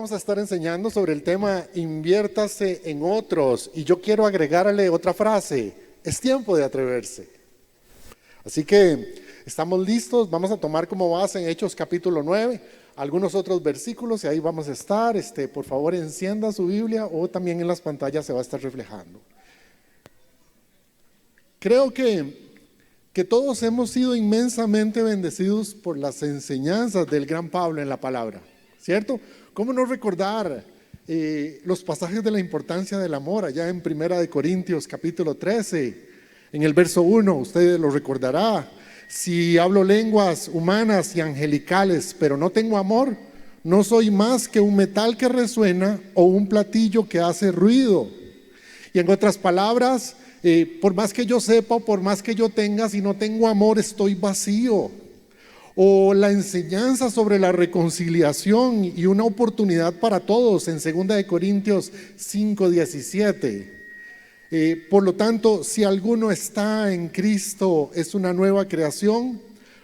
vamos a estar enseñando sobre el tema inviértase en otros, y yo quiero agregarle otra frase: es tiempo de atreverse. Así que estamos listos, vamos a tomar como base en Hechos capítulo 9, algunos otros versículos y ahí vamos a estar. Por favor, encienda su Biblia o también en las pantallas se va a estar reflejando. Creo que todos hemos sido inmensamente bendecidos por las enseñanzas del gran Pablo en la palabra, ¿cierto? ¿Cómo no recordar los pasajes de la importancia del amor allá en 1 Corintios capítulo 13, en el verso 1, usted lo recordará: si hablo lenguas humanas y angelicales, pero no tengo amor, no soy más que un metal que resuena o un platillo que hace ruido. Y en otras palabras, por más que yo sepa, por más que yo tenga, si no tengo amor, estoy vacío. O la enseñanza sobre la reconciliación y una oportunidad para todos en 2 Corintios 5:17. Por lo tanto, si alguno está en Cristo, es una nueva creación.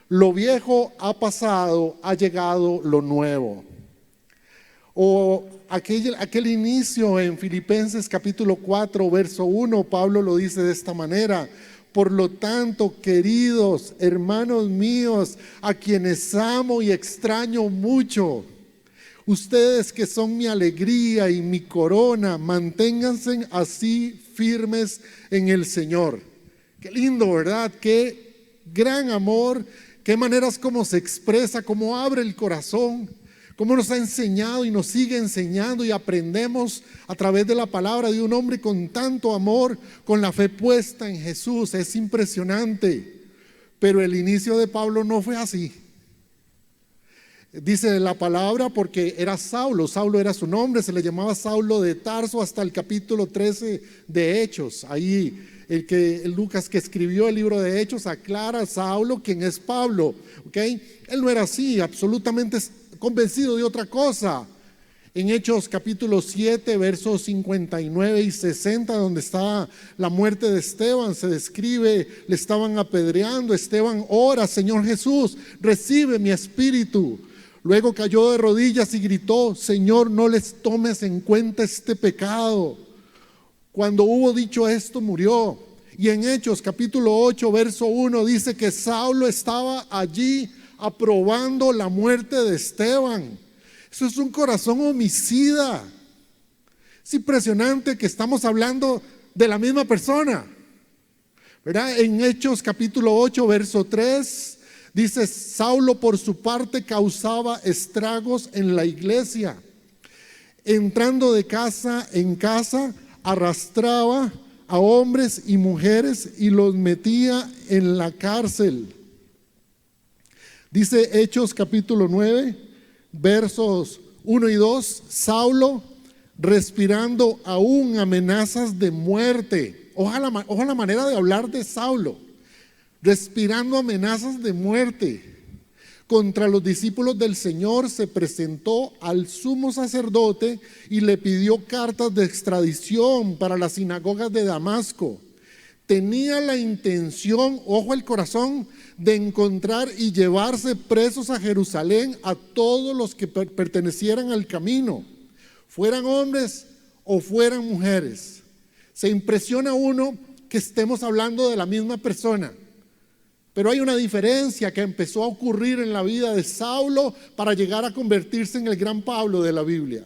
Lo viejo ha pasado, ha llegado lo nuevo. O aquel inicio en Filipenses capítulo 4, verso 1, Pablo lo dice de esta manera: por lo tanto, queridos hermanos míos, a quienes amo y extraño mucho, ustedes que son mi alegría y mi corona, manténganse así firmes en el Señor. Qué lindo, ¿verdad? Qué gran amor, qué maneras como se expresa, cómo abre el corazón, cómo nos ha enseñado y nos sigue enseñando, y aprendemos a través de la palabra de un hombre con tanto amor, con la fe puesta en Jesús. Es impresionante. Pero el inicio de Pablo no fue así. Dice la palabra, porque era Saulo era su nombre, se le llamaba Saulo de Tarso hasta el capítulo 13 de Hechos. Ahí el Lucas, que escribió el libro de Hechos, aclara: Saulo, quien es Pablo, ¿okay? Él no era así, absolutamente convencido de otra cosa. En Hechos capítulo 7, versos 59 y 60, donde está la muerte de Esteban, se describe: le estaban apedreando. Esteban ora: Señor Jesús, recibe mi espíritu. Luego cayó de rodillas y gritó: Señor, no les tomes en cuenta este pecado. Cuando hubo dicho esto, murió. Y en Hechos capítulo 8, verso 1, dice que Saulo estaba allí aprobando la muerte de Esteban. Eso es un corazón homicida. Es impresionante que estamos hablando de la misma persona, ¿verdad? En Hechos capítulo 8, verso 3, dice: Saulo por su parte causaba estragos en la iglesia. Entrando de casa en casa, arrastraba a hombres y mujeres y los metía en la cárcel. Dice Hechos capítulo 9, versos 1 y 2, Saulo respirando aún amenazas de muerte. Ojalá la manera de hablar de Saulo: respirando amenazas de muerte. Contra los discípulos del Señor se presentó al sumo sacerdote y le pidió cartas de extradición para las sinagogas de Damasco. Tenía la intención, ojo el corazón, de encontrar y llevarse presos a Jerusalén a todos los que pertenecieran al camino, fueran hombres o fueran mujeres. Se impresiona uno que estemos hablando de la misma persona, pero hay una diferencia que empezó a ocurrir en la vida de Saulo para llegar a convertirse en el gran Pablo de la Biblia.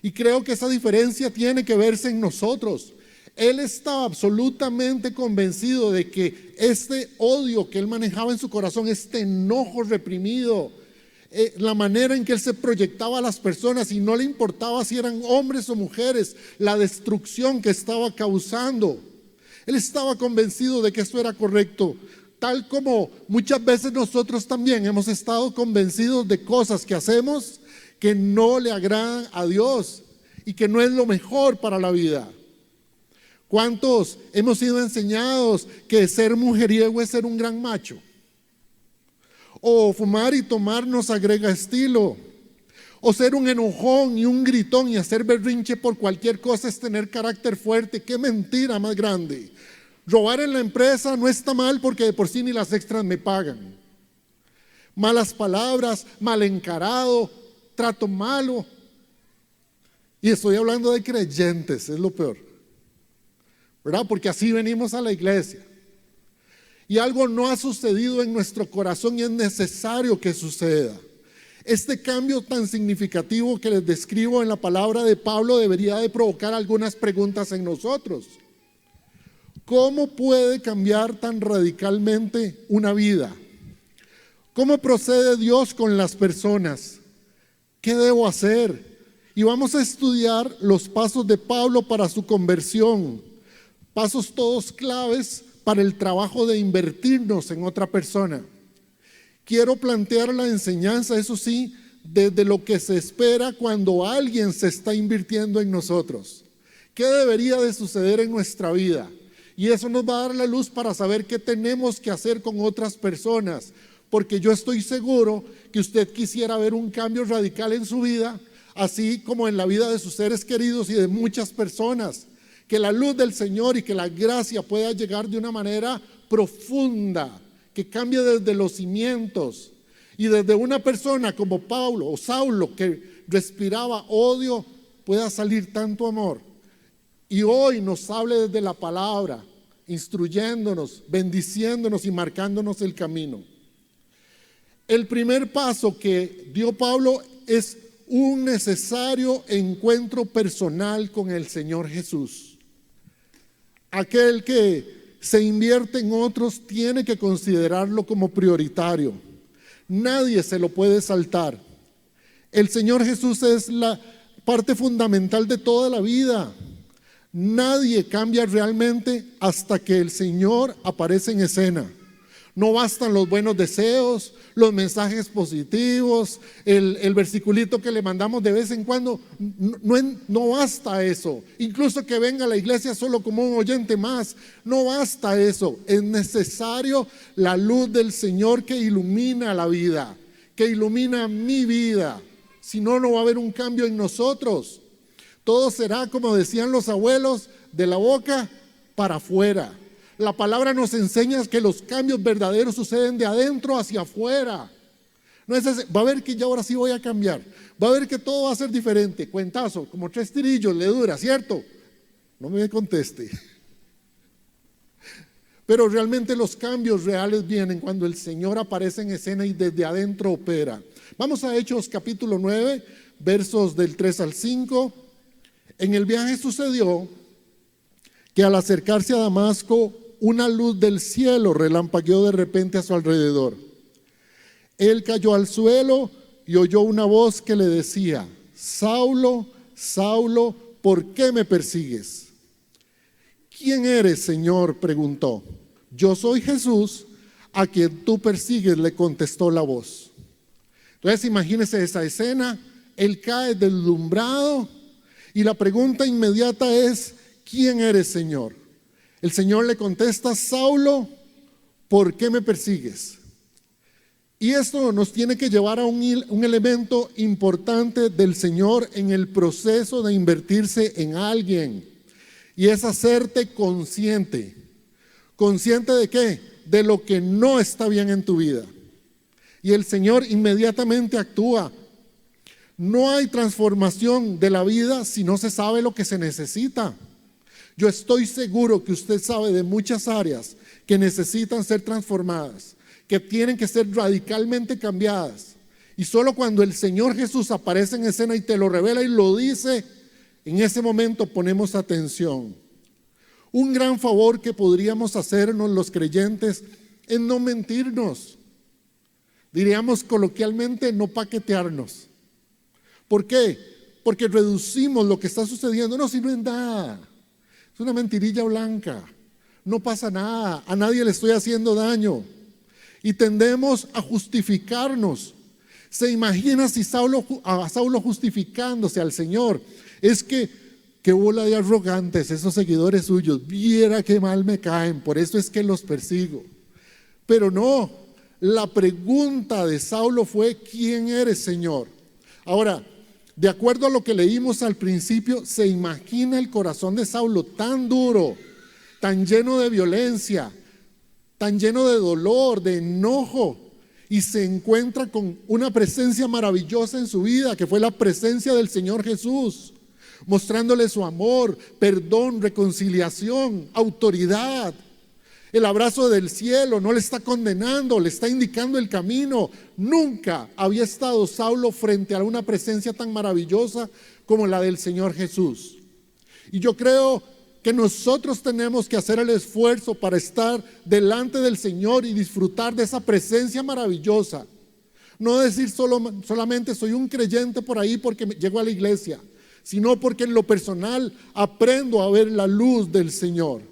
Y creo que esa diferencia tiene que verse en nosotros. Él estaba absolutamente convencido de que este odio que él manejaba en su corazón, este enojo reprimido, la manera en que él se proyectaba a las personas, y no le importaba si eran hombres o mujeres, la destrucción que estaba causando. Él estaba convencido de que eso era correcto, tal como muchas veces nosotros también hemos estado convencidos de cosas que hacemos que no le agradan a Dios y que no es lo mejor para la vida. ¿Cuántos hemos sido enseñados que ser mujeriego es ser un gran macho? O fumar y tomar nos agrega estilo. O ser un enojón y un gritón y hacer berrinche por cualquier cosa es tener carácter fuerte. ¡Qué mentira más grande! Robar en la empresa no está mal porque de por sí ni las extras me pagan. Malas palabras, mal encarado, trato malo, Y estoy hablando de creyentes, es lo peor, ¿verdad? Porque así venimos a la iglesia. Y algo no ha sucedido en nuestro corazón y es necesario que suceda. Este cambio tan significativo que les describo en la palabra de Pablo debería de provocar algunas preguntas en nosotros. ¿Cómo puede cambiar tan radicalmente una vida? ¿Cómo procede Dios con las personas? ¿Qué debo hacer? Y vamos a estudiar los pasos de Pablo para su conversión. Pasos todos claves para el trabajo de invertirnos en otra persona. Quiero plantear la enseñanza, eso sí, desde lo que se espera cuando alguien se está invirtiendo en nosotros. ¿Qué debería de suceder en nuestra vida? Y eso nos va a dar la luz para saber qué tenemos que hacer con otras personas. Porque yo estoy seguro que usted quisiera ver un cambio radical en su vida, así como en la vida de sus seres queridos y de muchas personas. Que la luz del Señor y que la gracia pueda llegar de una manera profunda, que cambie desde los cimientos. Y desde una persona como Pablo o Saulo, que respiraba odio, pueda salir tanto amor. Y hoy nos hable desde la palabra, instruyéndonos, bendiciéndonos y marcándonos el camino. El primer paso que dio Pablo es un necesario encuentro personal con el Señor Jesús. Aquel que se invierte en otros tiene que considerarlo como prioritario. Nadie se lo puede saltar. El Señor Jesús es la parte fundamental de toda la vida. Nadie cambia realmente hasta que el Señor aparece en escena. No bastan los buenos deseos, los mensajes positivos, el versiculito que le mandamos de vez en cuando. No basta eso. Incluso que venga a la iglesia solo como un oyente más. No basta eso. Es necesario la luz del Señor que ilumina la vida, que ilumina mi vida. Si no, no va a haber un cambio en nosotros. Todo será, como decían los abuelos, de la boca para afuera. La palabra nos enseña que los cambios verdaderos suceden de adentro hacia afuera. No es ese, va a ver que ya ahora sí voy a cambiar. Va a ver que todo va a ser diferente. Cuentazo, como 3 tirillos le dura, ¿cierto? No me conteste. Pero realmente los cambios reales vienen cuando el Señor aparece en escena y desde adentro opera. Vamos a Hechos capítulo 9, versos del 3 al 5. En el viaje sucedió que al acercarse a Damasco, una luz del cielo relampagueó de repente a su alrededor. Él cayó al suelo y oyó una voz que le decía: Saulo, Saulo, ¿por qué me persigues? ¿Quién eres, Señor?, preguntó. Yo soy Jesús, a quien tú persigues, le contestó la voz. Entonces imagínese esa escena. Él cae deslumbrado y la pregunta inmediata es: ¿quién eres, Señor? El Señor le contesta: Saulo, ¿por qué me persigues? Y esto nos tiene que llevar a un elemento importante del Señor en el proceso de invertirse en alguien. Y es hacerte consciente. ¿Consciente de qué? De lo que no está bien en tu vida. Y el Señor inmediatamente actúa. No hay transformación de la vida si no se sabe lo que se necesita. Yo estoy seguro que usted sabe de muchas áreas que necesitan ser transformadas, que tienen que ser radicalmente cambiadas. Y solo cuando el Señor Jesús aparece en escena y te lo revela y lo dice, en ese momento ponemos atención. Un gran favor que podríamos hacernos los creyentes es no mentirnos. Diríamos coloquialmente, no paquetearnos. ¿Por qué? Porque reducimos lo que está sucediendo. No, si no es nada. Es una mentirilla blanca, no pasa nada, a nadie le estoy haciendo daño. Y tendemos a justificarnos. ¿Se imagina si a Saulo justificándose al Señor? Es que, qué bola de arrogantes esos seguidores suyos, viera qué mal me caen, por eso es que los persigo. Pero no, la pregunta de Saulo fue: ¿quién eres, Señor? Ahora, de acuerdo a lo que leímos al principio, se imagina el corazón de Saulo tan duro, tan lleno de violencia, tan lleno de dolor, de enojo, y se encuentra con una presencia maravillosa en su vida, que fue la presencia del Señor Jesús. mostrándole su amor, perdón, reconciliación, autoridad. El abrazo del cielo, no le está condenando, le está indicando el camino. Nunca había estado Saulo frente a una presencia tan maravillosa como la del Señor Jesús. Y yo creo que nosotros tenemos que hacer el esfuerzo para estar delante del Señor y disfrutar de esa presencia maravillosa. No decir solamente soy un creyente por ahí porque llego a la iglesia, sino porque en lo personal aprendo a ver la luz del Señor.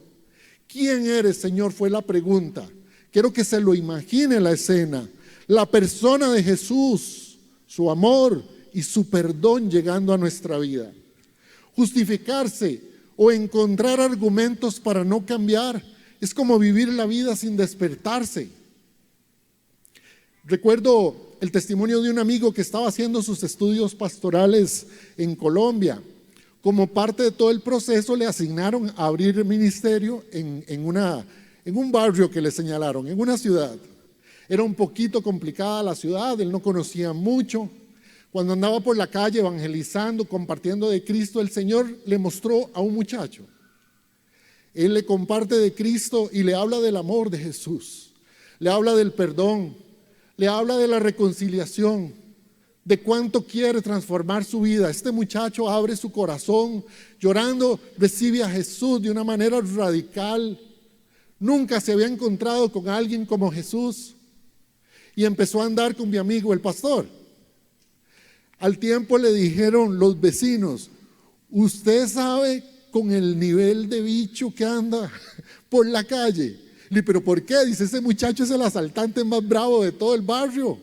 ¿Quién eres, Señor? Fue la pregunta. Quiero que se lo imagine la escena. La persona de Jesús, su amor y su perdón llegando a nuestra vida. Justificarse o encontrar argumentos para no cambiar es como vivir la vida sin despertarse. Recuerdo el testimonio de un amigo que estaba haciendo sus estudios pastorales en Colombia. Como parte de todo el proceso le asignaron a abrir el ministerio en un barrio que le señalaron, en una ciudad. Era un poquito complicada la ciudad, él no conocía mucho. Cuando andaba por la calle evangelizando, compartiendo de Cristo, el Señor le mostró a un muchacho. Él le comparte de Cristo y le habla del amor de Jesús. Le habla del perdón, le habla de la reconciliación, de cuánto quiere transformar su vida. Este muchacho abre su corazón, llorando, recibe a Jesús de una manera radical. Nunca se había encontrado con alguien como Jesús y empezó a andar con mi amigo el pastor. Al tiempo le dijeron los vecinos: usted sabe con el nivel de bicho que anda por la calle. Le dije, ¿pero por qué? Dice, ese muchacho es el asaltante más bravo de todo el barrio.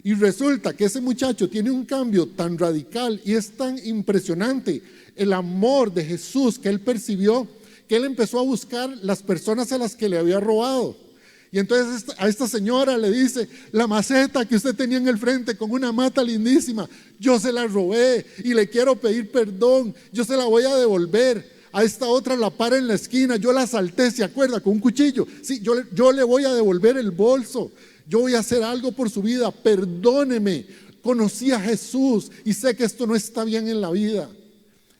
Y resulta que ese muchacho tiene un cambio tan radical y es tan impresionante el amor de Jesús que él percibió, que él empezó a buscar las personas a las que le había robado. Y entonces a esta señora le dice: la maceta que usted tenía en el frente con una mata lindísima, yo se la robé y le quiero pedir perdón, yo se la voy a devolver. A esta otra la para en la esquina, yo la asalté, ¿se acuerda? Con un cuchillo. Sí, yo le voy a devolver el bolso. Yo voy a hacer algo por su vida, perdóneme. Conocí a Jesús y sé que esto no está bien en la vida.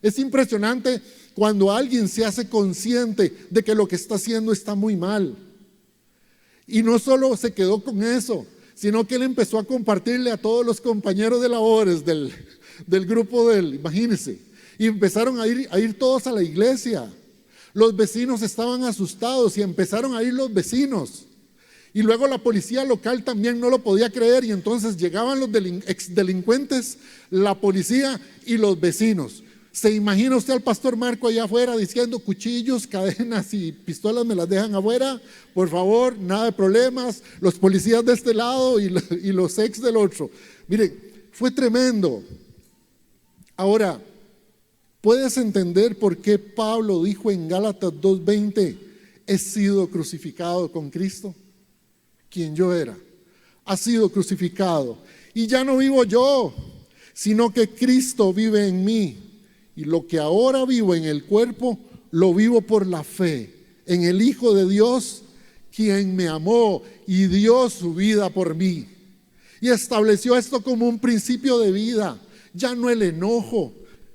Es impresionante cuando alguien se hace consciente de que lo que está haciendo está muy mal. Y no solo se quedó con eso, sino que él empezó a compartirle a todos los compañeros de labores del grupo de él, imagínense. Y empezaron a ir todos a la iglesia. Los vecinos estaban asustados y empezaron a ir los vecinos. Y luego la policía local también no lo podía creer, y entonces llegaban los exdelincuentes, la policía y los vecinos. ¿Se imagina usted al pastor Marco allá afuera diciendo: cuchillos, cadenas y pistolas me las dejan afuera, por favor, nada de problemas, los policías de este lado y los ex del otro? Miren, fue tremendo. Ahora, ¿puedes entender por qué Pablo dijo en Gálatas 2:20: he sido crucificado con Cristo? Quien yo era ha sido crucificado, y ya no vivo yo, sino que Cristo vive en mí. Y lo que ahora vivo en el cuerpo, lo vivo por la fe en el Hijo de Dios, quien me amó y dio su vida por mí. Y estableció esto como un principio de vida. Ya no el enojo,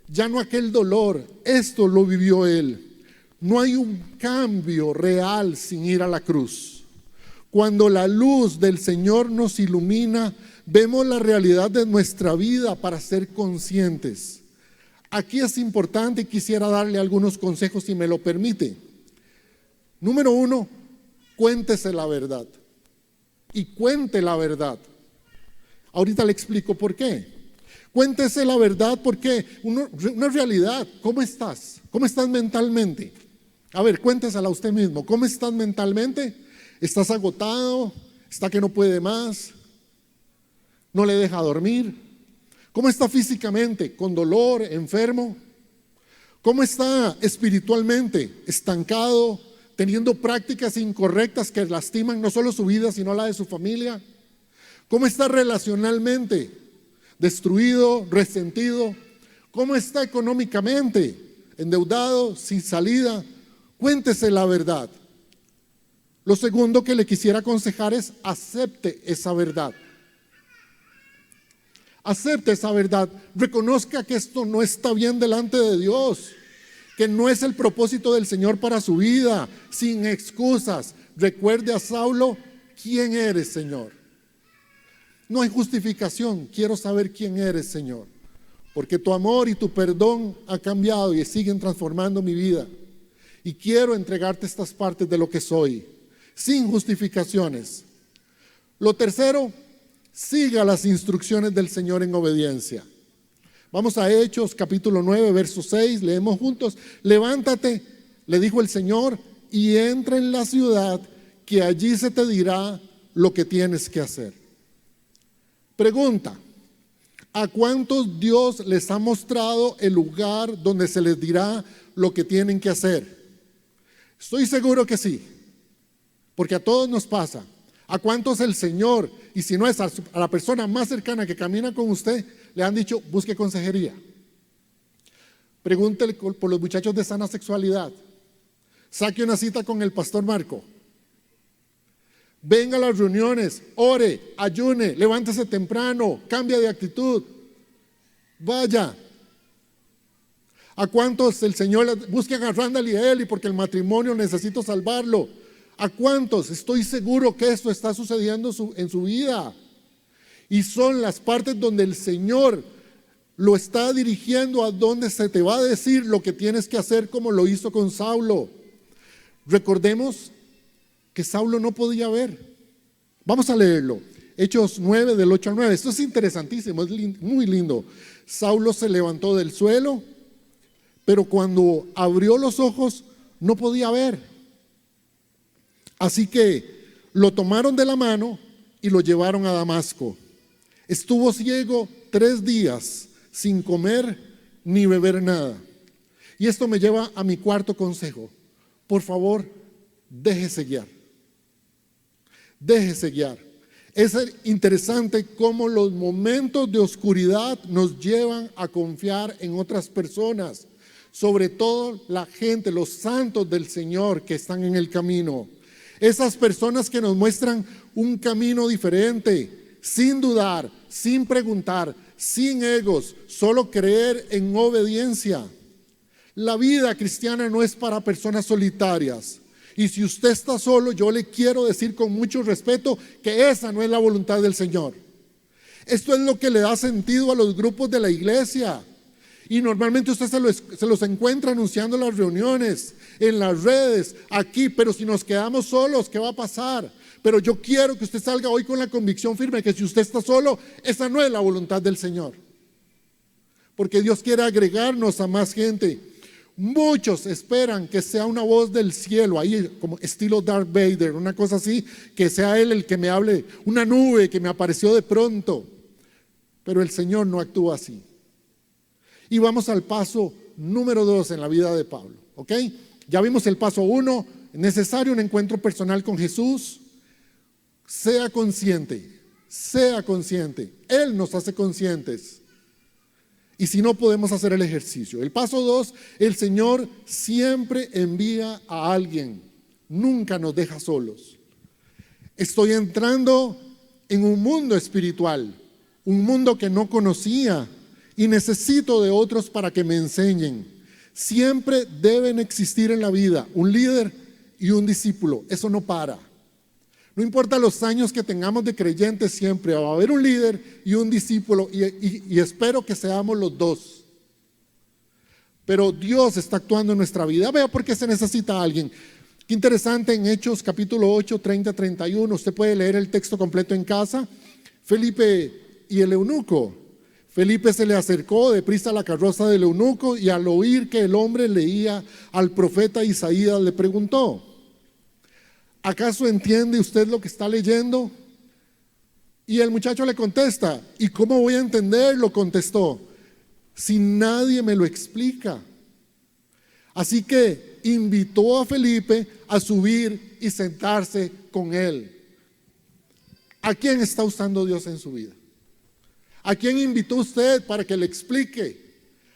ya no aquel dolor, esto lo vivió él. No hay un cambio real sin ir a la cruz. Cuando la luz del Señor nos ilumina, vemos la realidad de nuestra vida para ser conscientes. Aquí es importante y quisiera darle algunos consejos, si me lo permite. Número 1, cuéntese la verdad. Y cuente la verdad. Ahorita le explico por qué. Cuéntese la verdad porque una realidad. ¿Cómo estás? ¿Cómo estás mentalmente? A ver, cuéntesela a usted mismo. ¿Cómo estás mentalmente? ¿Estás agotado? ¿Está que no puede más? ¿No le deja dormir? ¿Cómo está físicamente? ¿Con dolor? ¿Enfermo? ¿Cómo está espiritualmente? ¿Estancado? ¿Teniendo prácticas incorrectas que lastiman no solo su vida, sino la de su familia? ¿Cómo está relacionalmente? ¿Destruido? ¿Resentido? ¿Cómo está económicamente? ¿Endeudado? ¿Sin salida? Cuéntese la verdad. Lo segundo que le quisiera aconsejar es: acepte esa verdad. Acepte esa verdad. Reconozca que esto no está bien delante de Dios, que no es el propósito del Señor para su vida, sin excusas. Recuerde a Saulo, ¿quién eres, Señor? No hay justificación. Quiero saber quién eres, Señor, porque tu amor y tu perdón han cambiado y siguen transformando mi vida. Y quiero entregarte estas partes de lo que soy, sin justificaciones. Lo tercero, siga las instrucciones del Señor en obediencia. Vamos a Hechos capítulo 9, verso 6, leemos juntos. Levántate, le dijo el Señor, y entra en la ciudad, que allí se te dirá lo que tienes que hacer. Pregunta: ¿a cuántos Dios les ha mostrado el lugar donde se les dirá lo que tienen que hacer? Estoy seguro que sí, porque a todos nos pasa. ¿A cuántos el Señor, y si no es a la persona más cercana que camina con usted, le han dicho busque consejería? Pregúntele por los muchachos de sana sexualidad. Saque una cita con el pastor Marco. Venga a las reuniones, ore, ayune, levántese temprano, cambia de actitud. Vaya. ¿A cuántos el Señor busquen a Randall y a Eli porque el matrimonio necesito salvarlo? ¿A cuántos? Estoy seguro que esto está sucediendo en su vida. Y son las partes donde el Señor lo está dirigiendo a donde se te va a decir lo que tienes que hacer, como lo hizo con Saulo. Recordemos que Saulo no podía ver. Vamos a leerlo. Hechos 9, del 8 al 9. Esto es interesantísimo, es muy lindo. Saulo se levantó del suelo, pero cuando abrió los ojos no podía ver. Así que lo tomaron de la mano y lo llevaron a Damasco. Estuvo ciego 3 días sin comer ni beber nada. Y esto me lleva a mi cuarto consejo. Por favor, déjese guiar. Déjese guiar. Es interesante cómo los momentos de oscuridad nos llevan a confiar en otras personas, sobre todo la gente, los santos del Señor que están en el camino. Esas personas que nos muestran un camino diferente, sin dudar, sin preguntar, sin egos, solo creer en obediencia. La vida cristiana no es para personas solitarias. Y si usted está solo, yo le quiero decir con mucho respeto que esa no es la voluntad del Señor. Esto es lo que le da sentido a los grupos de la iglesia. Y normalmente usted se los encuentra anunciando en las reuniones, en las redes, aquí. Pero si nos quedamos solos, ¿qué va a pasar? Pero yo quiero que usted salga hoy con la convicción firme que si usted está solo, esa no es la voluntad del Señor. Porque Dios quiere agregarnos a más gente. Muchos esperan que sea una voz del cielo, ahí como estilo Darth Vader, una cosa así, que sea Él el que me hable, una nube que me apareció de pronto. Pero el Señor no actúa así. Y vamos al paso número 2 en la vida de Pablo, ¿ok? Ya vimos el paso 1, necesario un encuentro personal con Jesús. Sea consciente, Él nos hace conscientes. Y si no, podemos hacer el ejercicio. El paso 2, el Señor siempre envía a alguien, nunca nos deja solos. Estoy entrando en un mundo espiritual, un mundo que no conocía y necesito de otros para que me enseñen. Siempre deben existir en la vida un líder y un discípulo, eso no para. No importa los años que tengamos de creyentes, siempre va a haber un líder y un discípulo y espero que seamos los dos. Pero Dios está actuando en nuestra vida. Vea por qué se necesita alguien. Qué interesante, en Hechos capítulo 8, 30, 31, usted puede leer el texto completo en casa. Felipe y el eunuco. Felipe se le acercó deprisa a la carroza del eunuco y al oír que el hombre leía al profeta Isaías le preguntó: ¿acaso entiende usted lo que está leyendo? Y el muchacho le contesta: ¿y cómo voy a entenderlo? Contestó: si nadie me lo explica. Así que invitó a Felipe a subir y sentarse con él. ¿A quién está usando Dios en su vida? ¿A quién invitó usted para que le explique?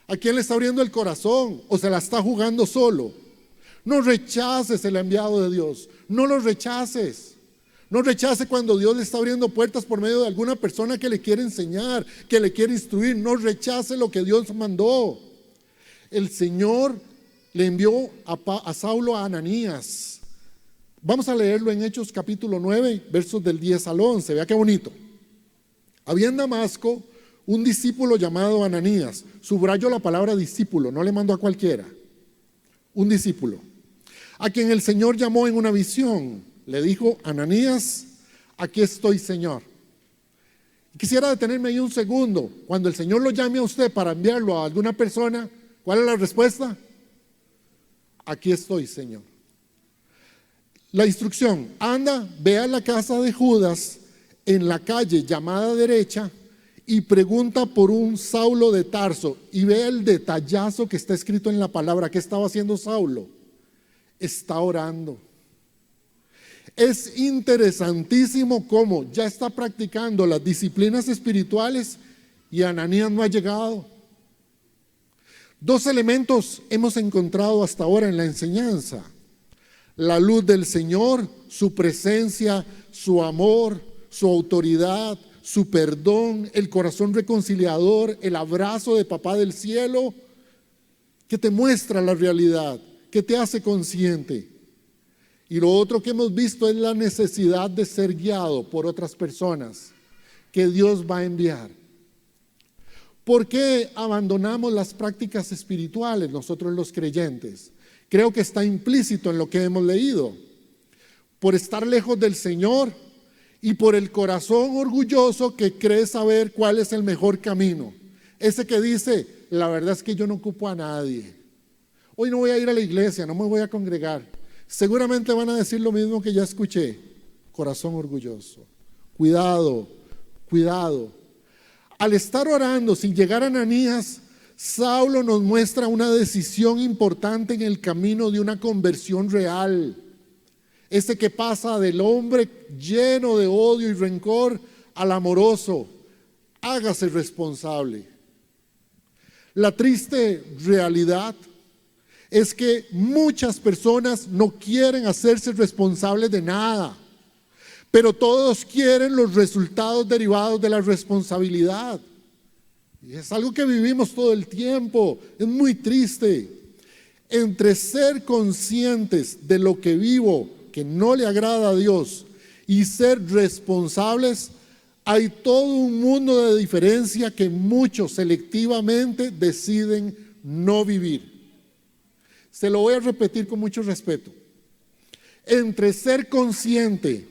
¿A quién le está abriendo el corazón o se la está jugando solo? No rechaces el enviado de Dios, no lo rechaces. No rechace cuando Dios le está abriendo puertas por medio de alguna persona que le quiere enseñar, que le quiere instruir. No rechace lo que Dios mandó. El Señor le envió a Saulo a Ananías. Vamos a leerlo en Hechos capítulo 9, versos del 10 al 11. Vea qué bonito. Había en Damasco un discípulo llamado Ananías. Subrayo la palabra discípulo, no le mando a cualquiera. Un discípulo, a quien el Señor llamó en una visión. Le dijo: Ananías, aquí estoy, Señor. Quisiera detenerme ahí un segundo. Cuando el Señor lo llame a usted para enviarlo a alguna persona, ¿cuál es la respuesta? Aquí estoy, Señor. La instrucción: anda, ve a la casa de Judas en la calle llamada derecha y pregunta por un Saulo de Tarso. Y vea el detallazo que está escrito en la palabra. ¿Qué estaba haciendo Saulo? Está orando. Es interesantísimo cómo ya está practicando las disciplinas espirituales y Ananías no ha llegado. Dos elementos hemos encontrado hasta ahora en la enseñanza: la luz del Señor, su presencia, su amor, su autoridad, su perdón, el corazón reconciliador, el abrazo de Papá del cielo, que te muestra la realidad, que te hace consciente. Y lo otro que hemos visto es la necesidad de ser guiado por otras personas que Dios va a enviar. ¿Por qué abandonamos las prácticas espirituales nosotros los creyentes? Creo que está implícito en lo que hemos leído. Por estar lejos del Señor y por el corazón orgulloso que cree saber cuál es el mejor camino. Ese que dice: la verdad es que yo no ocupo a nadie. Hoy no voy a ir a la iglesia, no me voy a congregar. Seguramente van a decir lo mismo que ya escuché. Corazón orgulloso. Cuidado, cuidado. Al estar orando sin llegar a Ananías, Saulo nos muestra una decisión importante en el camino de una conversión real. Ese que pasa del hombre lleno de odio y rencor al amoroso. Hágase responsable. La triste realidad es que muchas personas no quieren hacerse responsables de nada, pero todos quieren los resultados derivados de la responsabilidad. Y es algo que vivimos todo el tiempo. Es muy triste. Entre ser conscientes de lo que vivo, que no le agrada a Dios, y ser responsables, hay todo un mundo de diferencia que muchos selectivamente deciden no vivir. Se lo voy a repetir con mucho respeto. Entre ser consciente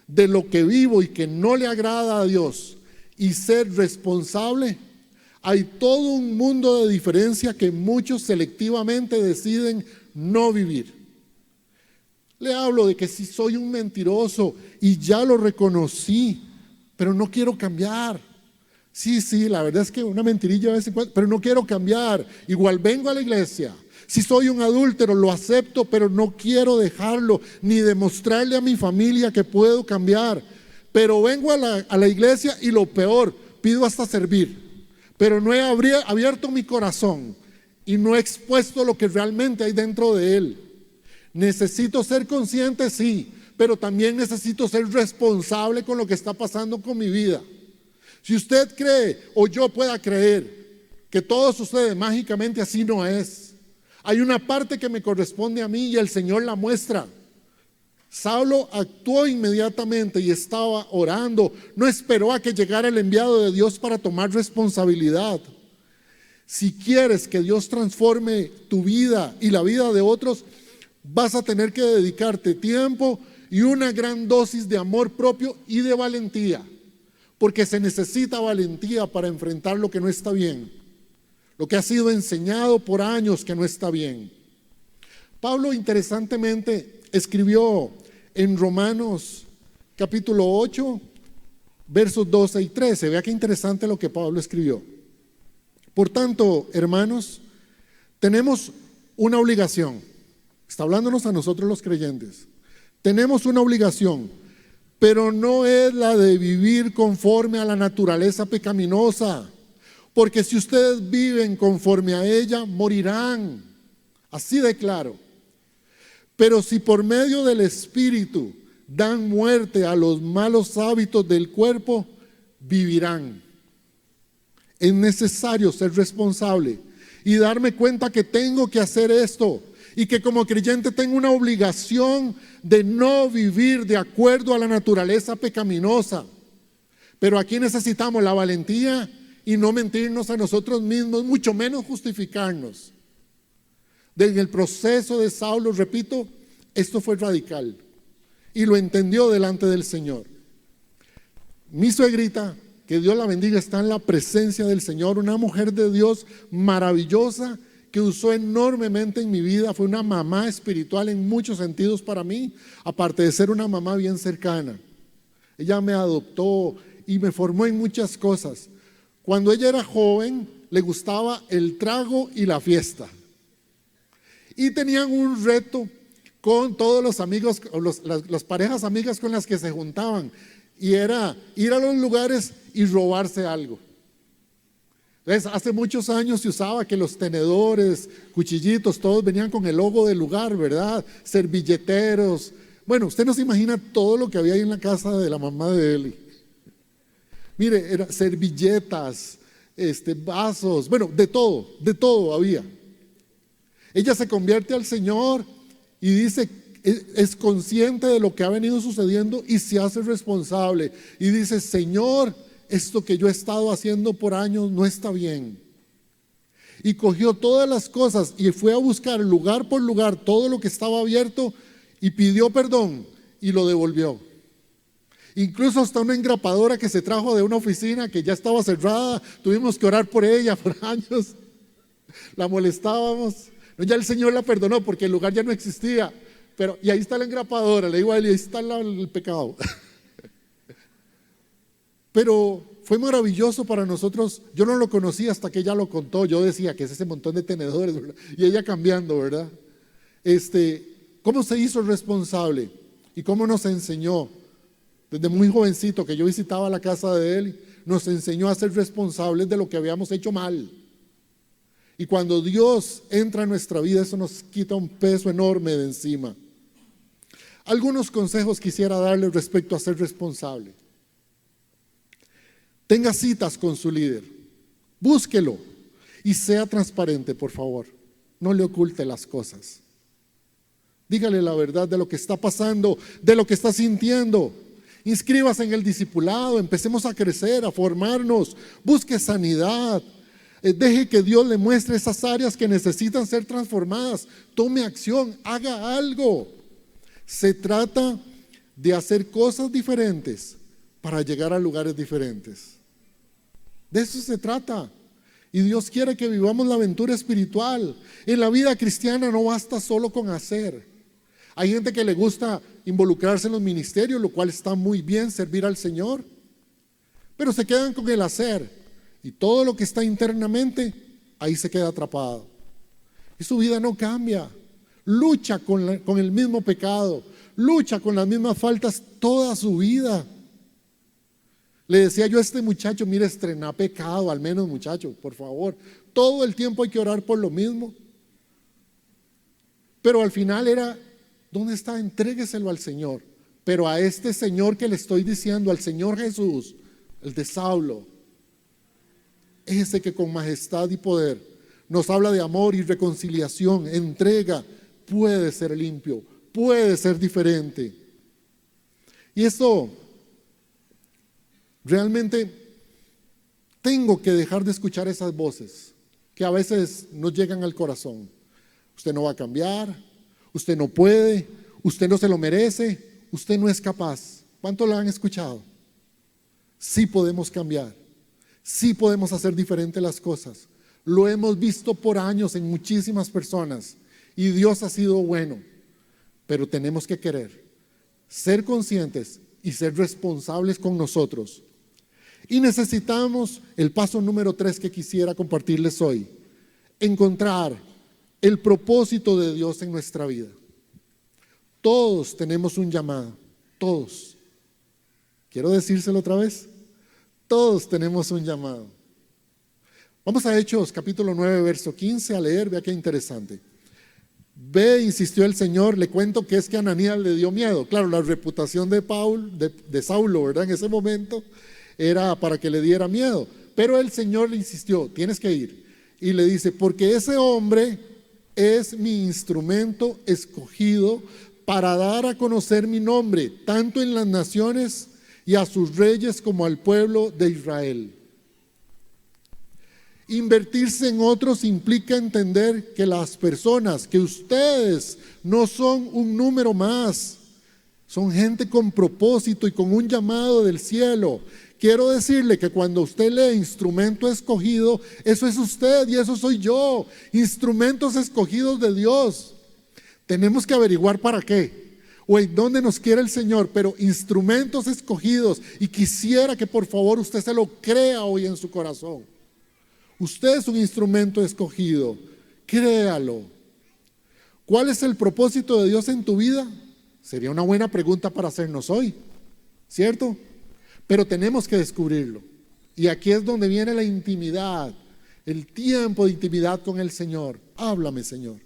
de lo que vivo y que no le agrada a Dios y ser responsable, hay todo un mundo de diferencia que muchos selectivamente deciden no vivir. Le hablo de que si soy un mentiroso y ya lo reconocí, pero no quiero cambiar. Sí, la verdad es que una mentirilla a veces, pero no quiero cambiar. Igual vengo a la iglesia. Si soy un adúltero, lo acepto, pero no quiero dejarlo, ni demostrarle a mi familia que puedo cambiar. Pero vengo a la iglesia y lo peor, pido hasta servir. Pero no he abierto mi corazón y no he expuesto lo que realmente hay dentro de él. Necesito ser consciente, sí, pero también necesito ser responsable con lo que está pasando con mi vida. Si usted cree, o yo pueda creer, que todo sucede mágicamente, así no es. Hay una parte que me corresponde a mí y el Señor la muestra. Saulo actuó inmediatamente y estaba orando. No esperó a que llegara el enviado de Dios para tomar responsabilidad. Si quieres que Dios transforme tu vida y la vida de otros, vas a tener que dedicarte tiempo y una gran dosis de amor propio y de valentía. Porque se necesita valentía para enfrentar lo que no está bien. Lo que ha sido enseñado por años que no está bien. Pablo interesantemente escribió en Romanos capítulo 8, versos 12 y 13. Vea qué interesante lo que Pablo escribió. Por tanto, hermanos, tenemos una obligación. Está hablándonos a nosotros los creyentes. Tenemos una obligación, pero no es la de vivir conforme a la naturaleza pecaminosa. Porque si ustedes viven conforme a ella, morirán. Así de claro. Pero si por medio del Espíritu dan muerte a los malos hábitos del cuerpo, vivirán. Es necesario ser responsable y darme cuenta que tengo que hacer esto y que como creyente tengo una obligación de no vivir de acuerdo a la naturaleza pecaminosa. Pero aquí necesitamos la valentía y no mentirnos a nosotros mismos, mucho menos justificarnos. En el proceso de Saulo, repito, esto fue radical y lo entendió delante del Señor. Mi suegrita, que Dios la bendiga, está en la presencia del Señor, una mujer de Dios maravillosa que usó enormemente en mi vida. Fue una mamá espiritual en muchos sentidos para mí, aparte de ser una mamá bien cercana. Ella me adoptó y me formó en muchas cosas. Cuando ella era joven, le gustaba el trago y la fiesta. Y tenían un reto con todos los amigos, las parejas amigas con las que se juntaban. Y era ir a los lugares y robarse algo. Entonces, hace muchos años se usaba que los tenedores, cuchillitos, todos venían con el logo del lugar, ¿verdad? Servilleteros. Bueno, usted no se imagina todo lo que había ahí en la casa de la mamá de Eli. Mire, era servilletas, vasos, bueno, de todo había. Ella se convierte al Señor y dice, es consciente de lo que ha venido sucediendo y se hace responsable. Y dice, Señor, esto que yo he estado haciendo por años no está bien. Y cogió todas las cosas y fue a buscar lugar por lugar todo lo que estaba abierto y pidió perdón y lo devolvió. Incluso hasta una engrapadora que se trajo de una oficina que ya estaba cerrada, tuvimos que orar por ella por años. La molestábamos. No, ya el Señor la perdonó porque el lugar ya no existía. Pero, y ahí está la engrapadora, le digo a él, y ahí está el pecado. Pero fue maravilloso para nosotros. Yo no lo conocía hasta que ella lo contó. Yo decía que es ese montón de tenedores, ¿verdad? Y ella cambiando, ¿verdad? ¿Cómo se hizo responsable? Y cómo nos enseñó. Desde muy jovencito que yo visitaba la casa de él, nos enseñó a ser responsables de lo que habíamos hecho mal. Y cuando Dios entra en nuestra vida, eso nos quita un peso enorme de encima. Algunos consejos quisiera darle respecto a ser responsable. Tenga citas con su líder, búsquelo y sea transparente, por favor. No le oculte las cosas. Dígale la verdad de lo que está pasando, de lo que está sintiendo. Inscríbase en el discipulado, empecemos a crecer, a formarnos, busque sanidad. Deje que Dios le muestre esas áreas que necesitan ser transformadas. Tome acción, haga algo. Se trata de hacer cosas diferentes para llegar a lugares diferentes. De eso se trata. Y Dios quiere que vivamos la aventura espiritual. En la vida cristiana no basta solo con hacer. Hay gente que le gusta involucrarse en los ministerios, lo cual está muy bien, servir al Señor. Pero se quedan con el hacer. Y todo lo que está internamente, ahí se queda atrapado. Y su vida no cambia. Lucha con el mismo pecado. Lucha con las mismas faltas toda su vida. Le decía yo a este muchacho, mire, estrena pecado, al menos muchacho, por favor. Todo el tiempo hay que orar por lo mismo. Pero al final era, ¿dónde está? Entrégueselo al Señor. Pero a este Señor que le estoy diciendo, al Señor Jesús, el de Saulo, ese que con majestad y poder nos habla de amor y reconciliación, entrega, puede ser limpio, puede ser diferente. Y esto realmente tengo que dejar de escuchar esas voces que a veces nos llegan al corazón. Usted no va a cambiar, usted no puede, usted no se lo merece, usted no es capaz. ¿Cuánto lo han escuchado? Sí podemos cambiar. Sí podemos hacer diferente las cosas. Lo hemos visto por años en muchísimas personas y Dios ha sido bueno, pero tenemos que querer, ser conscientes y ser responsables con nosotros. Y necesitamos el paso número 3 que quisiera compartirles hoy: encontrar el propósito de Dios en nuestra vida. Todos tenemos un llamado, todos. Quiero decírselo otra vez. Todos tenemos un llamado. Vamos a Hechos capítulo 9, verso 15 a leer, vea qué interesante. Ve, insistió el Señor. Le cuento que es que Ananías le dio miedo. Claro, la reputación de Saulo, ¿verdad? En ese momento era para que le diera miedo. Pero el Señor le insistió, tienes que ir. Y le dice, porque ese hombre es mi instrumento escogido para dar a conocer mi nombre, tanto en las naciones y a sus reyes como al pueblo de Israel. Invertirse en otros implica entender que las personas, que ustedes no son un número más, son gente con propósito y con un llamado del cielo. Quiero decirle que cuando usted lee instrumento escogido, eso es usted y eso soy yo, instrumentos escogidos de Dios. Tenemos que averiguar para qué o en dónde nos quiere el Señor, pero instrumentos escogidos, y quisiera que por favor usted se lo crea hoy en su corazón. Usted es un instrumento escogido, créalo. ¿Cuál es el propósito de Dios en tu vida? Sería una buena pregunta para hacernos hoy, ¿cierto? Pero tenemos que descubrirlo. Y aquí es donde viene la intimidad, el tiempo de intimidad con el Señor. Háblame, Señor.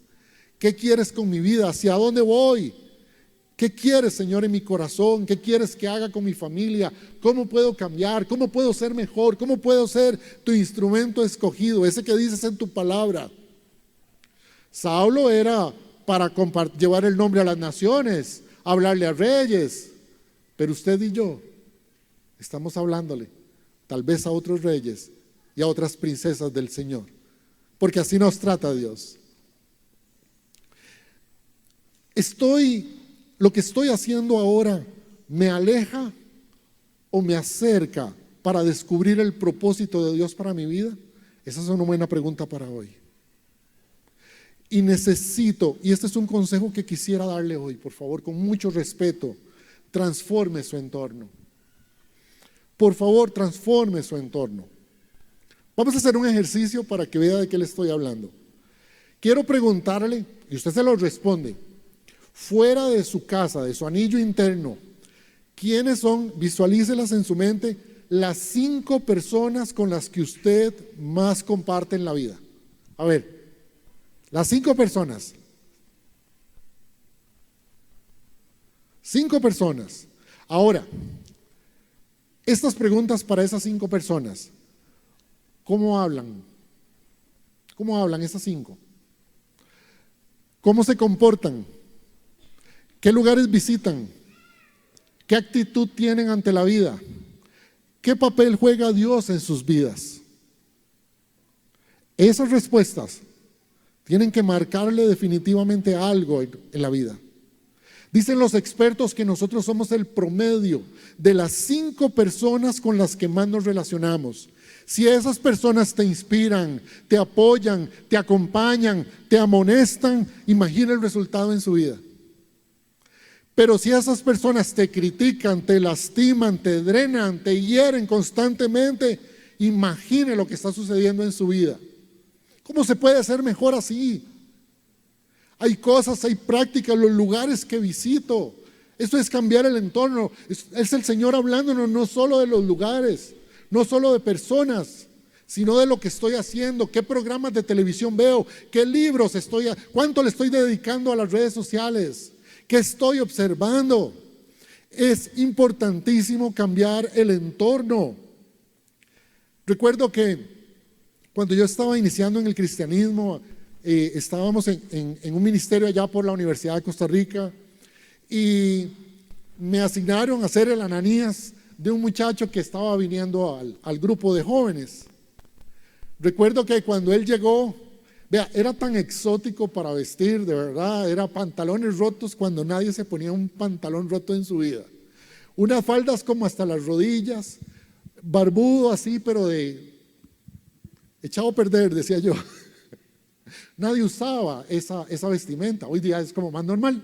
¿Qué quieres con mi vida? ¿Hacia dónde voy? ¿Qué quieres, Señor, en mi corazón? ¿Qué quieres que haga con mi familia? ¿Cómo puedo cambiar? ¿Cómo puedo ser mejor? ¿Cómo puedo ser tu instrumento escogido? Ese que dices en tu palabra. Saulo era para llevar el nombre a las naciones, hablarle a reyes. Pero usted y yo estamos hablándole tal vez a otros reyes y a otras princesas del Señor, porque así nos trata Dios. Lo que estoy haciendo ahora, ¿me aleja o me acerca para descubrir el propósito de Dios para mi vida? Esa es una buena pregunta para hoy. Y necesito, y este es un consejo que quisiera darle hoy, por favor, con mucho respeto, transforme su entorno. Por favor, transforme su entorno. Vamos a hacer un ejercicio para que vea de qué le estoy hablando. Quiero preguntarle, y usted se lo responde, fuera de su casa, de su anillo interno, ¿quiénes son? Visualícelas en su mente, las 5 personas con las que usted más comparte en la vida. A ver, las 5 personas. 5 personas. Ahora, estas preguntas para esas 5 personas, ¿cómo hablan? ¿Cómo hablan esas 5? ¿Cómo se comportan? ¿Qué lugares visitan? ¿Qué actitud tienen ante la vida? ¿Qué papel juega Dios en sus vidas? Esas respuestas tienen que marcarle definitivamente algo en la vida. Dicen los expertos que nosotros somos el promedio de las 5 personas con las que más nos relacionamos. Si esas personas te inspiran, te apoyan, te acompañan, te amonestan, imagina el resultado en su vida. Pero si esas personas te critican, te lastiman, te drenan, te hieren constantemente, imagine lo que está sucediendo en su vida. ¿Cómo se puede ser mejor así? Hay cosas, hay prácticas, los lugares que visito. Eso es cambiar el entorno. Es el Señor hablándonos no solo de los lugares, no solo de personas, sino de lo que estoy haciendo, qué programas de televisión veo, qué libros cuánto le estoy dedicando a las redes sociales, qué estoy observando. Es importantísimo cambiar el entorno. Recuerdo que cuando yo estaba iniciando en el cristianismo, estábamos en un ministerio allá por la Universidad de Costa Rica y me asignaron a ser el Ananías de un muchacho que estaba viniendo al grupo de jóvenes. Recuerdo que cuando él llegó, vea, era tan exótico para vestir, de verdad, era pantalones rotos cuando nadie se ponía un pantalón roto en su vida. Unas faldas como hasta las rodillas, barbudo así, pero echado a perder, decía yo. Nadie usaba esa vestimenta, hoy día es como más normal.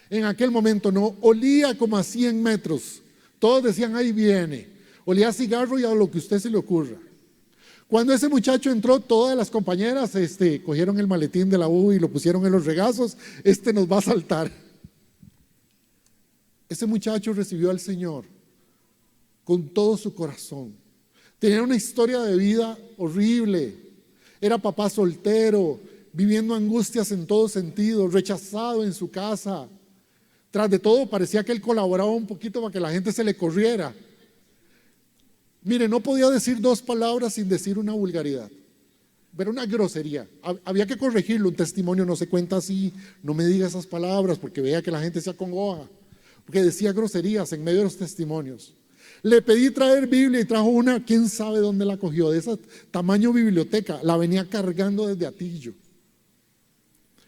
En aquel momento no, olía como a 100 metros, todos decían ahí viene, olía a cigarro y a lo que a usted se le ocurra. Cuando ese muchacho entró, todas las compañeras cogieron el maletín de la U y lo pusieron en los regazos, nos va a saltar. Ese muchacho recibió al Señor con todo su corazón. Tenía una historia de vida horrible. Era papá soltero, viviendo angustias en todo sentido, rechazado en su casa. Tras de todo, parecía que él colaboraba un poquito para que la gente se le corriera. Mire, no podía decir dos palabras sin decir una vulgaridad. Era una grosería. Había que corregirlo. Un testimonio no se cuenta así. No me diga esas palabras porque veía que la gente se acongoja. Porque decía groserías en medio de los testimonios. Le pedí traer Biblia y trajo una, quién sabe dónde la cogió, de ese tamaño biblioteca. La venía cargando desde Atillo.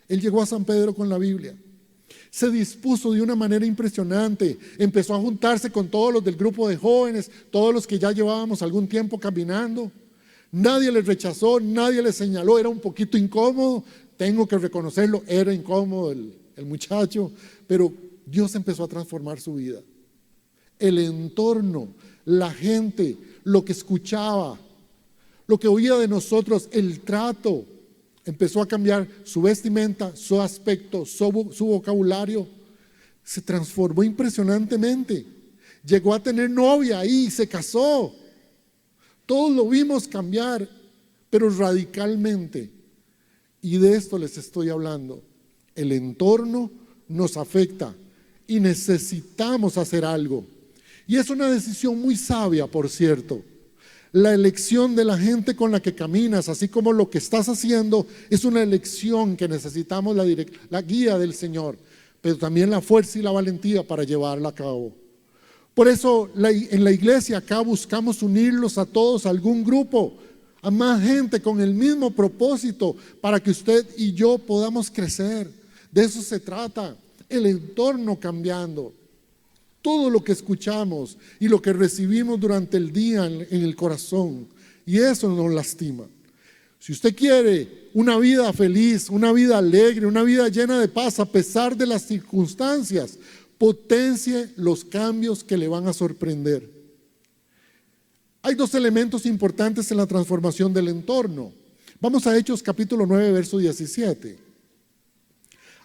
Él llegó a San Pedro con la Biblia. Se dispuso de una manera impresionante. Empezó a juntarse con todos los del grupo de jóvenes, todos los que ya llevábamos algún tiempo caminando. Nadie le rechazó, nadie le señaló. Era un poquito incómodo, tengo que reconocerlo, era incómodo el muchacho, pero Dios empezó a transformar su vida. El entorno, la gente, lo que escuchaba, lo que oía de nosotros, el trato, empezó a cambiar su vestimenta, su aspecto, su vocabulario. Se transformó impresionantemente. Llegó a tener novia ahí, se casó. Todos lo vimos cambiar, pero radicalmente. Y de esto les estoy hablando. El entorno nos afecta y necesitamos hacer algo. Y es una decisión muy sabia, por cierto. La elección de la gente con la que caminas, así como lo que estás haciendo, es una elección que necesitamos la guía del Señor, pero también la fuerza y la valentía para llevarla a cabo. Por eso en la iglesia acá buscamos unirlos a todos a algún grupo, a más gente con el mismo propósito, para que usted y yo podamos crecer. De eso se trata, el entorno cambiando. Todo lo que escuchamos y lo que recibimos durante el día en el corazón, y eso nos lastima. Si usted quiere una vida feliz, una vida alegre, una vida llena de paz a pesar de las circunstancias, potencie los cambios que le van a sorprender. Hay dos elementos importantes en la transformación del entorno. Vamos a Hechos capítulo 9, verso 17.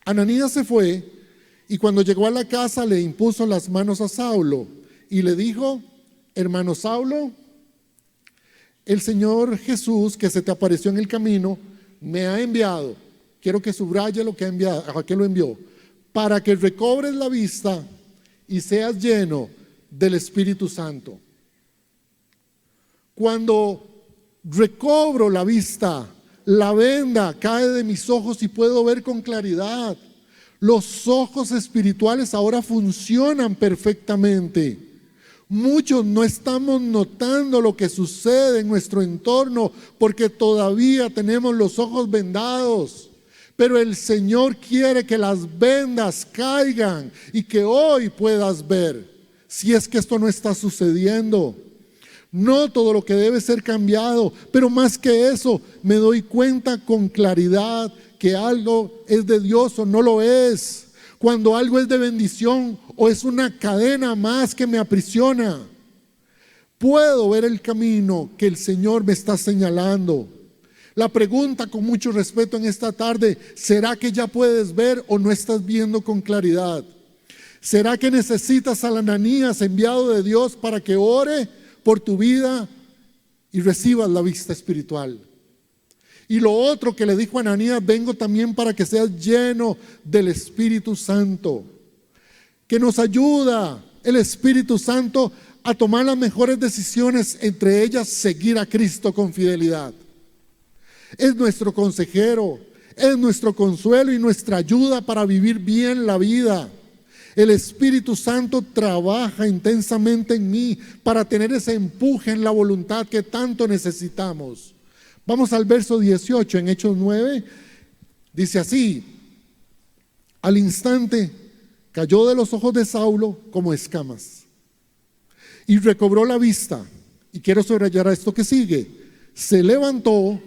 Ananías se fue y cuando llegó a la casa le impuso las manos a Saulo y le dijo: hermano Saulo, el Señor Jesús que se te apareció en el camino me ha enviado. Quiero que subraye lo que ha enviado, a qué lo envió, para que recobres la vista y seas lleno del Espíritu Santo. Cuando recobro la vista, la venda cae de mis ojos y puedo ver con claridad. Los ojos espirituales ahora funcionan perfectamente. Muchos no estamos notando lo que sucede en nuestro entorno porque todavía tenemos los ojos vendados. Pero el Señor quiere que las vendas caigan y que hoy puedas ver, si es que esto no está sucediendo. No todo lo que debe ser cambiado, pero más que eso, me doy cuenta con claridad que algo es de Dios o no lo es. Cuando algo es de bendición o es una cadena más que me aprisiona. Puedo ver el camino que el Señor me está señalando. La pregunta con mucho respeto en esta tarde: ¿será que ya puedes ver o no estás viendo con claridad? ¿Será que necesitas al Ananías enviado de Dios para que ore por tu vida y recibas la vista espiritual? Y lo otro que le dijo a Ananías: vengo también para que seas lleno del Espíritu Santo, que nos ayuda el Espíritu Santo a tomar las mejores decisiones, entre ellas seguir a Cristo con fidelidad. Es nuestro consejero, es nuestro consuelo y nuestra ayuda para vivir bien la vida. El Espíritu Santo trabaja intensamente en mí para tener ese empuje en la voluntad que tanto necesitamos. Vamos al verso 18 en Hechos 9. Dice así: al instante cayó de los ojos de Saulo como escamas y recobró la vista. Y quiero subrayar a esto que sigue: se levantó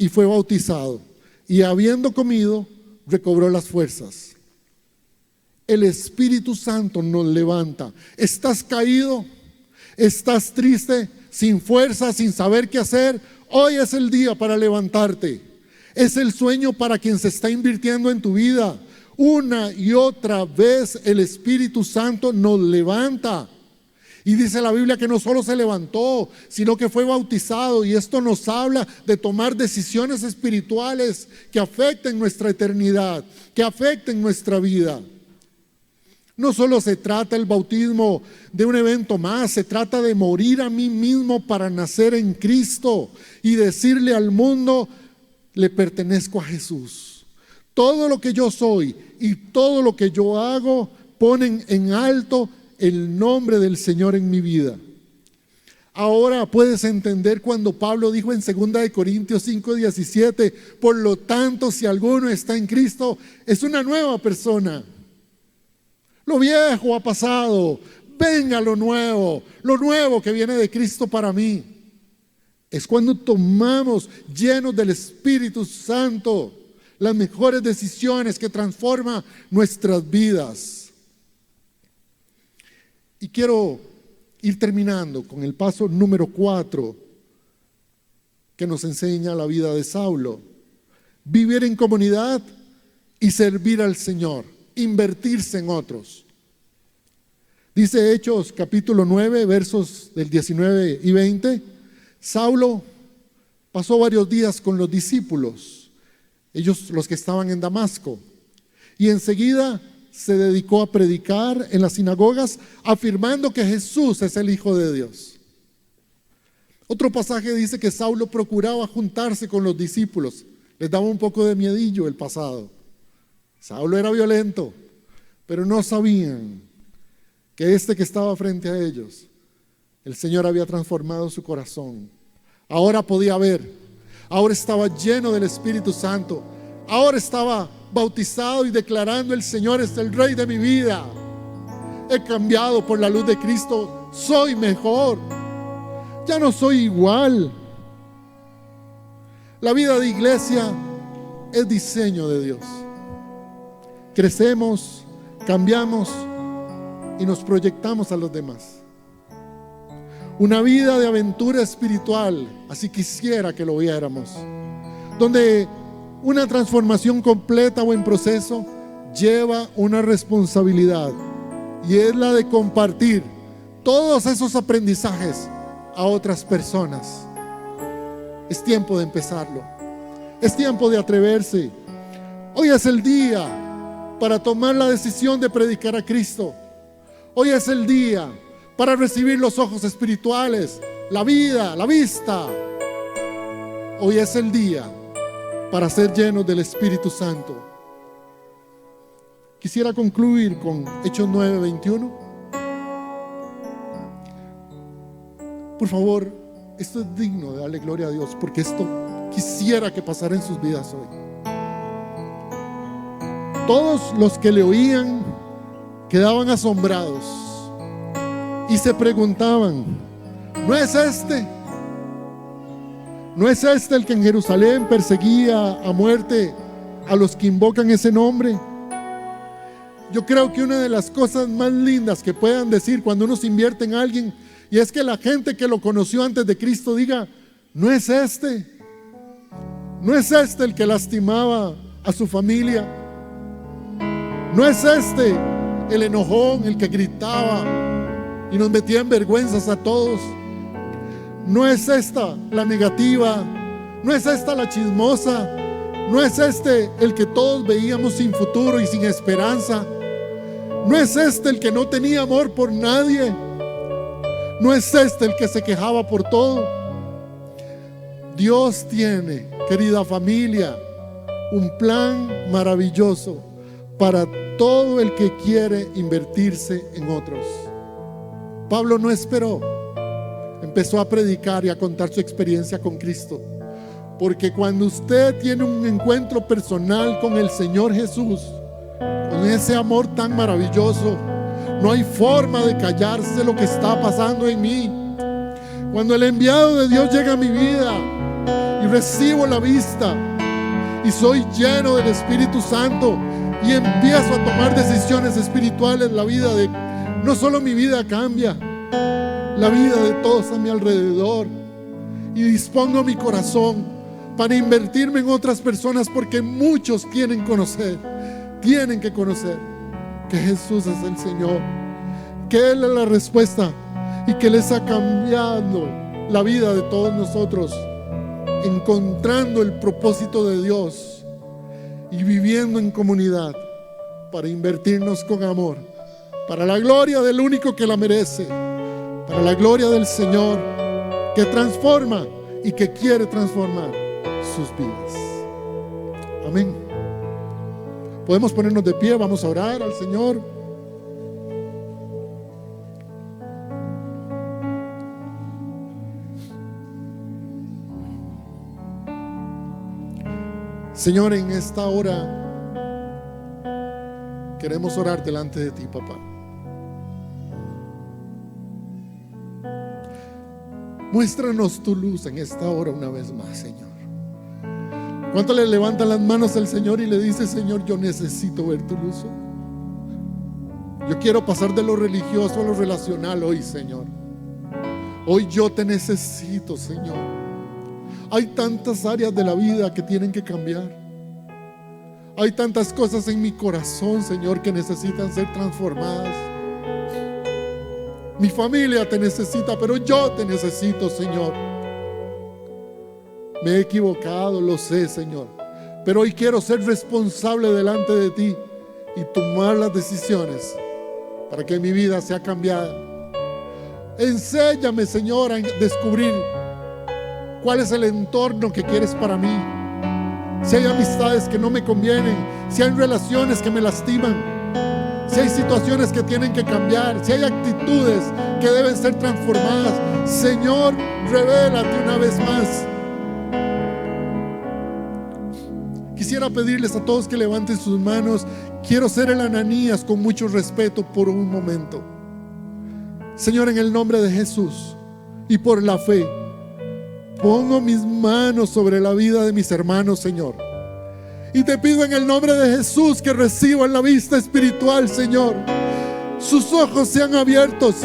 y fue bautizado, y habiendo comido recobró las fuerzas. El Espíritu Santo nos levanta. ¿Estás caído? ¿Estás triste? ¿Sin fuerza? ¿Sin saber qué hacer? Hoy es el día para levantarte. Es el sueño para quien se está invirtiendo en tu vida. Una y otra vez el Espíritu Santo nos levanta. Y dice la Biblia que no solo se levantó, sino que fue bautizado. Y esto nos habla de tomar decisiones espirituales que afecten nuestra eternidad, que afecten nuestra vida. No solo se trata el bautismo de un evento más, se trata de morir a mí mismo para nacer en Cristo y decirle al mundo: le pertenezco a Jesús. Todo lo que yo soy y todo lo que yo hago ponen en alto el nombre del Señor en mi vida. Ahora puedes entender cuando Pablo dijo en 2 Corintios 5:17: por lo tanto, si alguno está en Cristo, es una nueva persona. Lo viejo ha pasado, venga lo nuevo que viene de Cristo para mí. Es cuando tomamos, llenos del Espíritu Santo, las mejores decisiones que transforman nuestras vidas. Y quiero ir terminando con el paso número 4 que nos enseña la vida de Saulo: vivir en comunidad y servir al Señor, invertirse en otros. Dice Hechos capítulo 9, versos del 19 y 20: Saulo pasó varios días con los discípulos, ellos los que estaban en Damasco, y enseguida se dedicó a predicar en las sinagogas, afirmando que Jesús es el Hijo de Dios. Otro pasaje dice que Saulo procuraba juntarse con los discípulos. Les daba un poco de miedillo el pasado. Saulo era violento, pero no sabían que este que estaba frente a ellos, el Señor había transformado su corazón. Ahora podía ver, ahora estaba lleno del Espíritu Santo, ahora estaba bautizado y declarando: el Señor es el Rey de mi vida. He cambiado por la luz de Cristo, soy mejor, ya no soy igual. La vida de iglesia es diseño de Dios. Crecemos, cambiamos y nos proyectamos a los demás. Una vida de aventura espiritual, así quisiera que lo viéramos, donde una transformación completa o en proceso lleva una responsabilidad, y es la de compartir todos esos aprendizajes a otras personas. Es tiempo de empezarlo, es tiempo de atreverse. Hoy es el día para tomar la decisión de predicar a Cristo. Hoy es el día para recibir los ojos espirituales, la vida, la vista. Hoy es el día para ser llenos del Espíritu Santo. Quisiera concluir con Hechos 9:21. Por favor, esto es digno de darle gloria a Dios, porque esto quisiera que pasara en sus vidas hoy. Todos los que le oían quedaban asombrados y se preguntaban: ¿no es este el que en Jerusalén perseguía a muerte a los que invocan ese nombre? Yo creo que una de las cosas más lindas que puedan decir cuando uno se invierte en alguien, y es que la gente que lo conoció antes de Cristo diga: ¿no es este el que lastimaba a su familia? ¿No es este el enojón, el que gritaba y nos metía en vergüenzas a todos? ¿No es esta la negativa? ¿No es esta la chismosa? ¿No es este el que todos veíamos sin futuro y sin esperanza? ¿No es este el que no tenía amor por nadie? ¿No es este el que se quejaba por todo? Dios tiene, querida familia, un plan maravilloso para todo el que quiere invertirse en otros. Pablo no esperó, empezó a predicar y a contar su experiencia con Cristo, porque cuando usted tiene un encuentro personal con el Señor Jesús, con ese amor tan maravilloso, no hay forma de callarse lo que está pasando en mí. Cuando el enviado de Dios llega a mi vida y recibo la vista y soy lleno del Espíritu Santo y empiezo a tomar decisiones espirituales, la vida de, no solo mi vida cambia, la vida de todos a mi alrededor, y dispongo mi corazón para invertirme en otras personas, porque muchos tienen que conocer que Jesús es el Señor, que Él es la respuesta, y que les ha cambiado la vida de todos nosotros, encontrando el propósito de Dios y viviendo en comunidad para invertirnos con amor, para la gloria del único que la merece, para la gloria del Señor que transforma y que quiere transformar sus vidas. Amén. Podemos ponernos de pie, vamos a orar al Señor. Señor, en esta hora queremos orar delante de ti, papá. Muéstranos tu luz en esta hora una vez más, Señor. ¿Cuánto le levantan las manos al Señor y le dice: Señor, yo necesito ver tu luz? Yo quiero pasar de lo religioso a lo relacional hoy, Señor. Hoy yo te necesito, Señor. Hay tantas áreas de la vida que tienen que cambiar. Hay tantas cosas en mi corazón, Señor, que necesitan ser transformadas. Mi familia te necesita, pero yo te necesito, Señor. Me he equivocado, lo sé, Señor, pero hoy quiero ser responsable delante de ti y tomar las decisiones para que mi vida sea cambiada. Enséñame, Señor, a descubrir cuál es el entorno que quieres para mí. Si hay amistades que no me convienen, si hay relaciones que me lastiman, si hay situaciones que tienen que cambiar, si hay actitudes que deben ser transformadas, Señor, revélate una vez más. Quisiera pedirles a todos que levanten sus manos. Quiero ser el Ananías con mucho respeto por un momento. Señor, en el nombre de Jesús y por la fe, pongo mis manos sobre la vida de mis hermanos, Señor. Y te pido en el nombre de Jesús que reciban la vista espiritual, Señor. Sus ojos sean abiertos.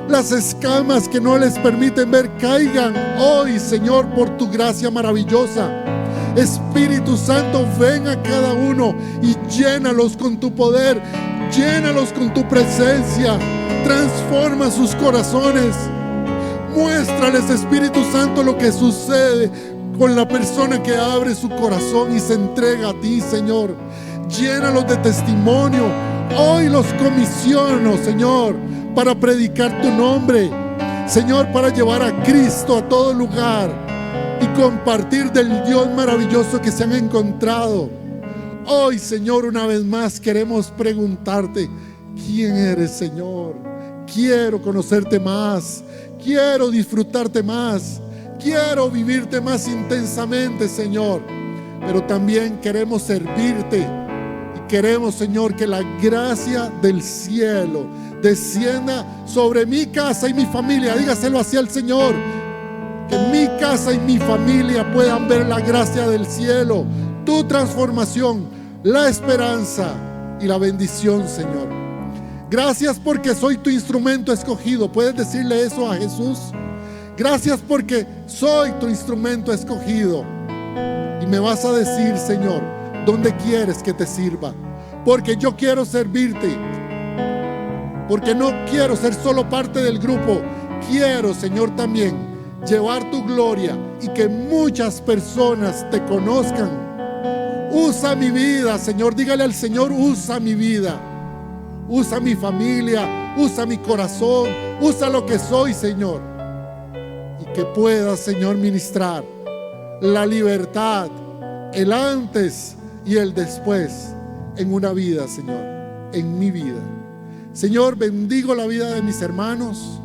Las escamas que no les permiten ver caigan hoy, Señor, por tu gracia maravillosa. Espíritu Santo, ven a cada uno y llénalos con tu poder. Llénalos con tu presencia. Transforma sus corazones. Muéstrales, Espíritu Santo, lo que sucede con la persona que abre su corazón y se entrega a ti, Señor. Llénalos de testimonio. Hoy los comisiono, Señor, para predicar tu nombre, Señor, para llevar a Cristo a todo lugar y compartir del Dios maravilloso que se han encontrado. Hoy, Señor, una vez más queremos preguntarte: ¿quién eres, Señor? Quiero conocerte más, quiero disfrutarte más, quiero vivirte más intensamente, Señor. Pero también queremos servirte y queremos, Señor, que la gracia del cielo descienda sobre mi casa y mi familia. Dígaselo así al Señor: que mi casa y mi familia puedan ver la gracia del cielo, tu transformación, la esperanza y la bendición, Señor. Gracias porque soy tu instrumento escogido. ¿Puedes decirle eso a Jesús? Gracias porque soy tu instrumento escogido. Y me vas a decir, Señor, dónde quieres que te sirva. Porque yo quiero servirte. Porque no quiero ser solo parte del grupo. Quiero, Señor, también llevar tu gloria y que muchas personas te conozcan. Usa mi vida, Señor. Dígale al Señor: usa mi vida. Usa mi familia, usa mi corazón, usa lo que soy, Señor. Y que puedas, Señor, ministrar la libertad, el antes y el después en una vida, Señor, en mi vida. Señor, bendigo la vida de mis hermanos.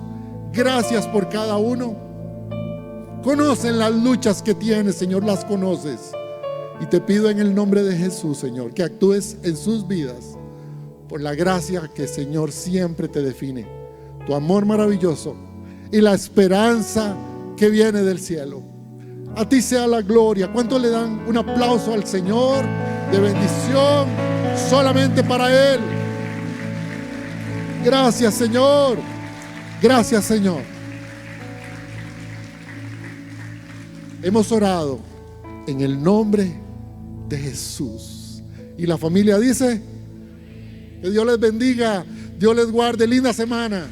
Gracias por cada uno. Conocen las luchas que tienes, Señor, las conoces. Y te pido en el nombre de Jesús, Señor, que actúes en sus vidas por la gracia que, Señor, siempre te define, tu amor maravilloso y la esperanza que viene del cielo. A ti sea la gloria. ¿Cuánto le dan un aplauso al Señor de bendición solamente para Él? Gracias, Señor. Gracias, Señor. Hemos orado en el nombre de Jesús. Y la familia dice: que Dios les bendiga, Dios les guarde. Linda semana.